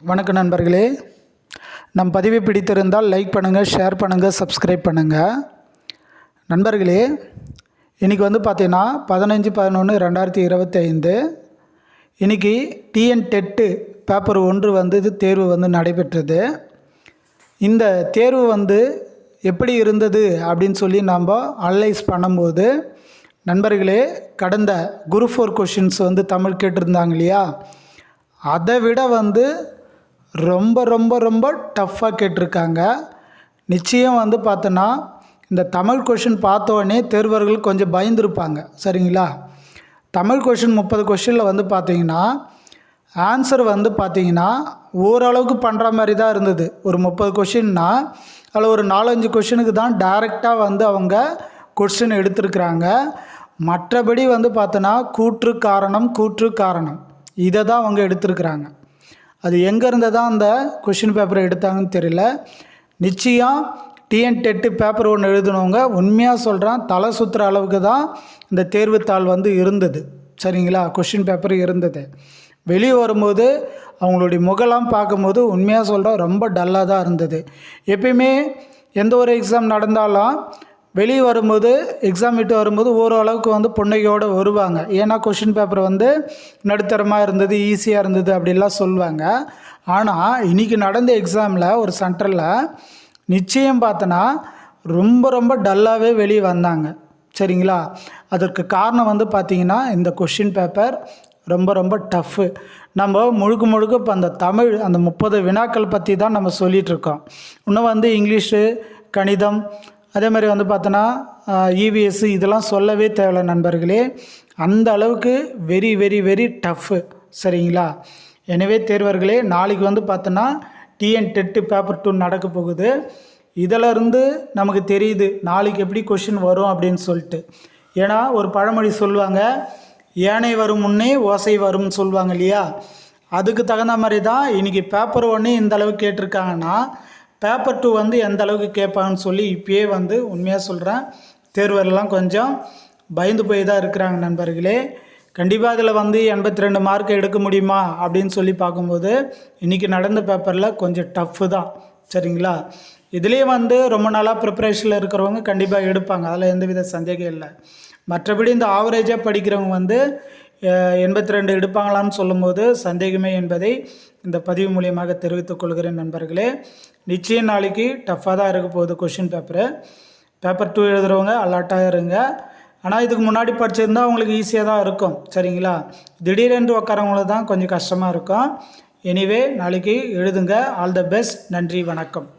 வணக்கம் நண்பர்களே, நம் பதிவை பிடித்திருந்தால் லைக் பண்ணுங்கள், ஷேர் பண்ணுங்கள், சப்ஸ்கிரைப் பண்ணுங்கள். நண்பர்களே, இன்றைக்கி பார்த்தீங்கன்னா 15/11/2025 இன்றைக்கி டிஎன் டெட்டு பேப்பர் 1 இது தேர்வு நடைபெற்றது. இந்த தேர்வு எப்படி இருந்தது அப்படின்னு சொல்லி நம்ம அனலைஸ் பண்ணும்போது, நண்பர்களே, கடந்த குரூப் 4 கொஷின்ஸ் தமிழ் கேட்டிருந்தாங்க இல்லையா, அதை விட ரொம்ப ரொம்ப ரொம்ப டஃப்பாக கேட்டிருக்காங்க. நிச்சயம் பார்த்தோன்னா இந்த தமிழ் கொஷின் பார்த்தோடனே தேர்வர்கள் கொஞ்சம் பயந்துருப்பாங்க. சரிங்களா? தமிழ் கொஷின் 30 கொஷினில் பார்த்தீங்கன்னா ஆன்சர் பார்த்தீங்கன்னா ஓரளவுக்கு பண்ணுற மாதிரி தான் இருந்தது. ஒரு 30 கொஷின்னா அதில் ஒரு 4-5 கொஷினுக்கு தான் டைரெக்டாக அவங்க கொஷின் எடுத்திருக்கிறாங்க. மற்றபடி பார்த்தோன்னா கூற்று காரணம் இதை தான் அவங்க எடுத்திருக்கிறாங்க. அது எங்கேருந்து தான் அந்த கொஷின் பேப்பரை எடுத்தாங்கன்னு தெரியல. நிச்சயம் டிஎன் டெட்டு பேப்பர் 1 எழுதினவங்க உண்மையாக சொல்கிறேன், தலை சுற்றுற அளவுக்கு தான் இந்த தேர்வுத்தாள் இருந்தது. சரிங்களா? கொஷின் பேப்பர் இருந்தது. வெளியே வரும்போது அவங்களுடைய முகலாம் பார்க்கும்போது உண்மையாக சொல்கிறேன், ரொம்ப டல்லாக தான் இருந்தது. எப்பயுமே எந்த ஒரு எக்ஸாம் நடந்தாலும் வெளியே வரும்போது, எக்ஸாம் விட்டு வரும்போது ஓரளவுக்கு புன்னகையோடு வருவாங்க. ஏன்னா கொஷின் பேப்பர் நடுத்தரமாக இருந்தது, ஈஸியாக இருந்தது அப்படிலாம் சொல்லுவாங்க. ஆனால் இன்றைக்கி நடந்த எக்ஸாமில் ஒரு சென்டரில் நிச்சயம் பார்த்தோன்னா ரொம்ப ரொம்ப டல்லாகவே வெளியே வந்தாங்க. சரிங்களா? அதற்கு காரணம் பார்த்திங்கன்னா இந்த கொஷின் பேப்பர் ரொம்ப ரொம்ப டஃப்பு. நம்ம முழுக்க இப்போ அந்த தமிழ் அந்த 30 வினாக்கள் பற்றி தான் நம்ம சொல்லிகிட்ருக்கோம். இன்னும் இங்கிலீஷு, கணிதம், அதே மாதிரி பார்த்தோன்னா இவிஎஸ் இதெல்லாம் சொல்லவே தேவையில்லை நண்பர்களே. அந்த அளவுக்கு வெரி வெரி வெரி டஃப்பு. சரிங்களா? எனவே தேர்வர்களே, நாளைக்கு பார்த்தோன்னா டிஎன் டெட்டு பேப்பர் 2 நடக்க போகுது. இதிலருந்து நமக்கு தெரியுது நாளைக்கு எப்படி கொஷின் வரும் அப்படின்னு சொல்லிட்டு. ஏன்னா ஒரு பழமொழி சொல்லுவாங்க, ஏனை வரும் முன்னே ஓசை வரும்னு சொல்லுவாங்க இல்லையா? அதுக்கு தகுந்த மாதிரி தான் இன்றைக்கி பேப்பர் 1 இந்த அளவுக்கு கேட்டிருக்காங்கன்னா பேப்பர் 2 எந்த அளவுக்கு கேட்பாங்கன்னு சொல்லி இப்போயே உண்மையாக சொல்கிறேன், தேர்வரெல்லாம் கொஞ்சம் பயந்து போய் தான் இருக்கிறாங்க நண்பர்களே. கண்டிப்பாக அதில் 82 மார்க் எடுக்க முடியுமா அப்படின்னு சொல்லி பார்க்கும்போது இன்றைக்கி நடந்த பேப்பரில் கொஞ்சம் டஃப்பு தான். சரிங்களா? இதுலேயே ரொம்ப நாளாக ப்ரிப்பரேஷனில் இருக்கிறவங்க கண்டிப்பாக எடுப்பாங்க, அதில் எந்தவித சந்தேகம் இல்லை. மற்றபடி இந்த ஆவரேஜாக படிக்கிறவங்க 82 எடுப்பாங்களான்னு சொல்லும்போது சந்தேகமே என்பதை இந்த பதிவு மூலியமாக தெரிவித்துக் கொள்கிறேன் நண்பர்களே. நிச்சயம் நாளைக்கு டஃப்பாக தான் இருக்க போகுது கொஷின் பேப்பர் 2 எழுதுகிறவங்க அலர்ட்டாக இருங்க. ஆனால் இதுக்கு முன்னாடி படிச்சிருந்தால் அவங்களுக்கு ஈஸியாக தான் இருக்கும். சரிங்களா? திடீரென்று உட்காரவங்களுக்கு தான் கொஞ்சம் கஷ்டமாக இருக்கும். எனிவே நாளைக்கு எழுதுங்க. All the best. நன்றி, வணக்கம்.